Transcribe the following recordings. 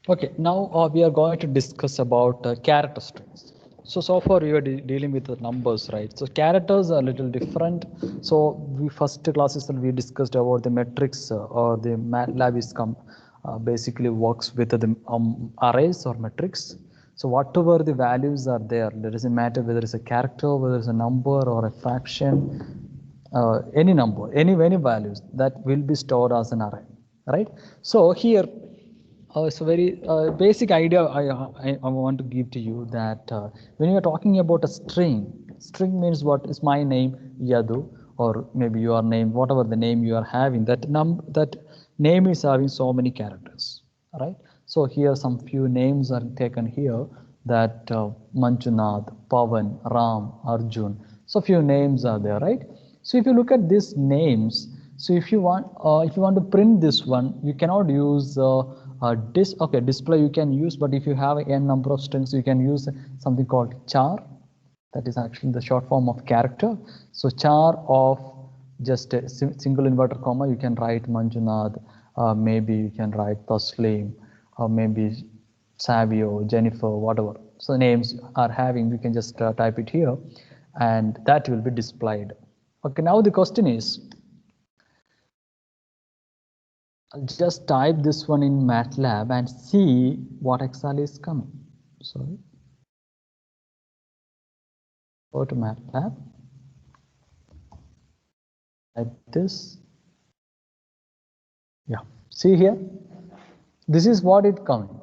Okay, now we are going to discuss about character strings. So far we are dealing with the numbers, right? So characters are a little different. So we first classes we discussed about the metrics or the MATLAB is basically works with the arrays or metrics. So whatever the values are there, doesn't matter whether it's a character, whether it's a number or a fraction, any number, any values that will be stored as an array, right? So here it's a very basic idea I want to give to you that when you are talking about a string means what is my name Yadu or maybe your name, whatever the name you are having, that name is having so many characters, right? So here some few names are taken here that Manjunath, Pavan, Ram, Arjun. So few names are there, right? So if you look at these names, so if you want to print this one, you cannot use display you can use, but if you have n number of strings, you can use something called char. That is actually the short form of character. So char of just a single inverted comma, you can write Manjunath, maybe you can write Taslim, or maybe Savio, Jennifer, whatever. So names are having, you can just type it here and that will be displayed. Okay, now the question is, I'll just type this one in MATLAB and see what exactly is coming. Sorry. Go to MATLAB. Type this. Yeah. See here. This is what it coming.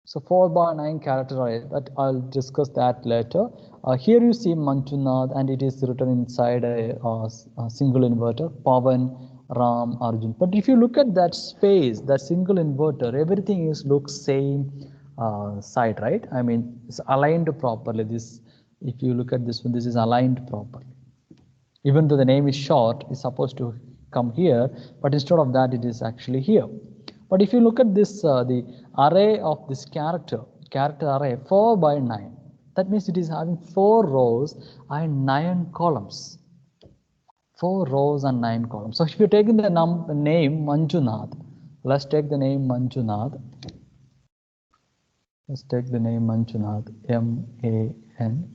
So 4/9 character array, that I'll discuss that later. Here you see Manjunath and it is written inside a single inverter, Pavan, Ram, Arjun. But if you look at that space, that single inverter, everything is looks same side, right? I mean, it's aligned properly. This, if you look at this one, this is aligned properly. Even though the name is short, it's supposed to come here, but instead of that, it is actually here. But if you look at this, the array of this character array 4/9, that means it is having 4 rows and 9 columns. 4 rows and 9 columns. So if you take in the name Manjunath, let's take the name Manjunath. Let's take the name Manjunath, M-A-N-N-A-T-H,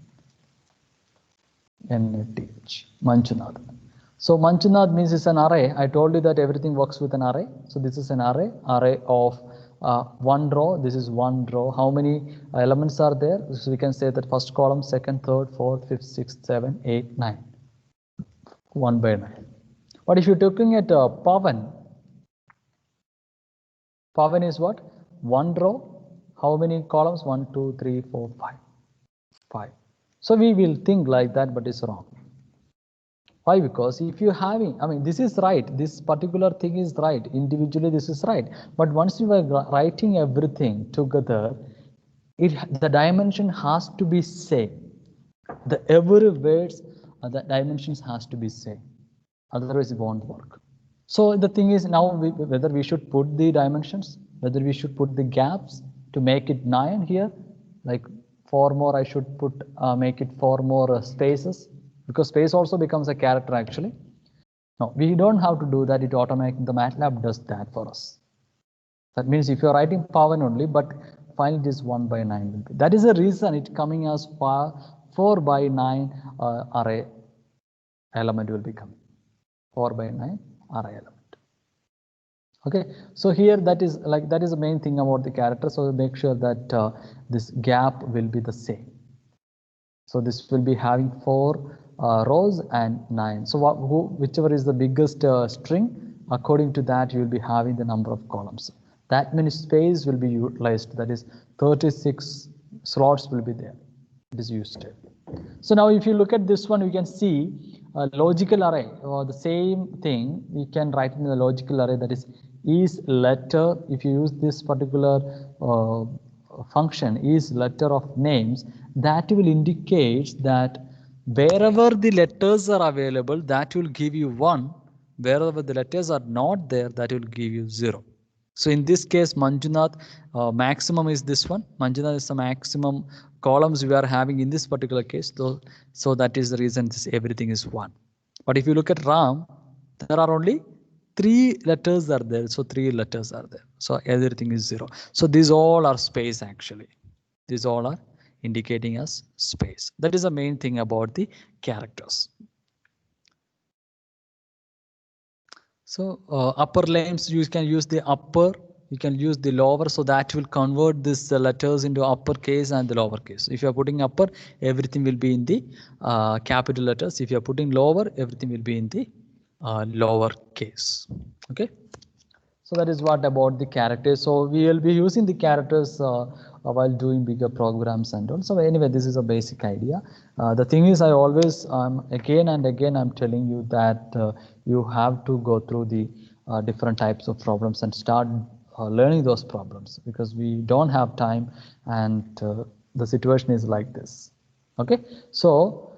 Manjunath. So Manjunath means it's an array. I told you that everything works with an array. So this is an array of one row. This is one row. How many elements are there? So we can say that first column, second, third, fourth, fifth, sixth, 7, 8, 9. 1/9. But if you're looking at Pavan, Pavan is what? One row. How many columns? 1, 2, 3, 4, 5. 5. So we will think like that, but it's wrong. Why? Because if you're having, I mean, this is right. This particular thing is right. Individually, this is right. But once you are writing everything together, the dimension has to be same. The every words, the dimensions has to be same. Otherwise, it won't work. So the thing is now whether we should put the dimensions, whether we should put the gaps to make it 9 here, like 4 more. I should put make it 4 more spaces, because space also becomes a character actually. No, we don't have to do that. It automatically, the MATLAB does that for us. That means if you're writing Pavan only, but finally it is 1/9. That is the reason it's coming as 4/9 array element will be coming. 4/9 array element. Okay, so here that is the main thing about the character. So make sure that this gap will be the same. So this will be having 4 rows and 9. So whichever is the biggest string, according to that you will be having the number of columns. That many space will be utilized. That is 36 slots will be there. It is used. So now if you look at this one, you can see a logical array, or the same thing we can write in the logical array, that is letter. If you use this particular function is letter of names, that will indicate that wherever the letters are available, that will give you 1. Wherever the letters are not there, that will give you 0. So in this case, Manjunath maximum is this one. Manjunath is the maximum columns we are having in this particular case. So that is the reason everything is 1. But if you look at Ram, there are only 3 letters are there, so 3 letters are there. So everything is 0. So these all are space actually. These all are indicating us space. That is the main thing about the characters. So upper names, you can use the upper, you can use the lower, so that will convert these letters into uppercase and the lowercase. If you are putting upper, everything will be in the capital letters. If you are putting lower, everything will be in the lower case. Okay. So that is what about the characters. So we will be using the characters while doing bigger programs and all. So anyway, this is a basic idea. The thing is, I always again and again I'm telling you that you have to go through the different types of problems and start learning those problems, because we don't have time, and the situation is like this. Okay, so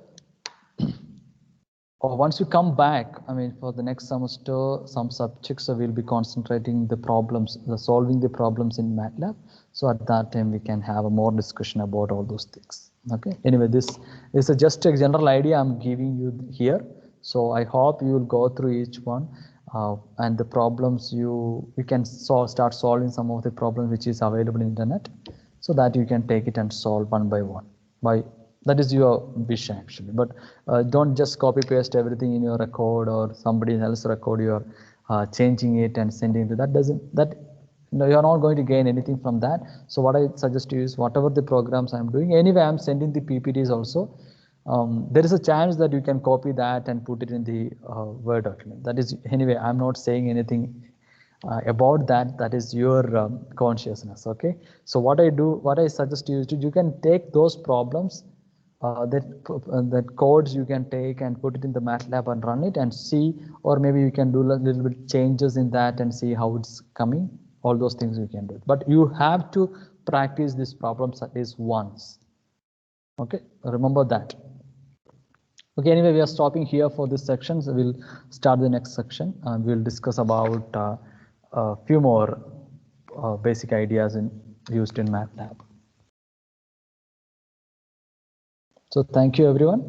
or once you come back, I mean, for the next semester, some subjects we'll be concentrating the problems, solving the problems in MATLAB. So at that time, we can have a more discussion about all those things. Okay. Anyway, this is just a general idea I'm giving you here. So I hope you will go through each one, and the problems you can start solving some of the problems which is available in internet, so that you can take it and solve one by one. That is your wish actually, but don't just copy paste everything in your record or somebody else record. You're changing it and sending it. You're not going to gain anything from that. So what I suggest to you is, whatever the programs I'm doing, anyway I'm sending the PPTs also. There is a chance that you can copy that and put it in the Word document. That is, anyway, I'm not saying anything about that. That is your consciousness. Okay. So what I suggest to you is, you can take those problems, that codes you can take and put it in the MATLAB and run it and see, or maybe you can do a little bit changes in that and see how it's coming. All those things you can do, but you have to practice these problems at least once. Okay, remember that. Okay, anyway, we are stopping here for this section. So we'll start the next section and we'll discuss about a few more basic ideas used in MATLAB. So thank you, everyone.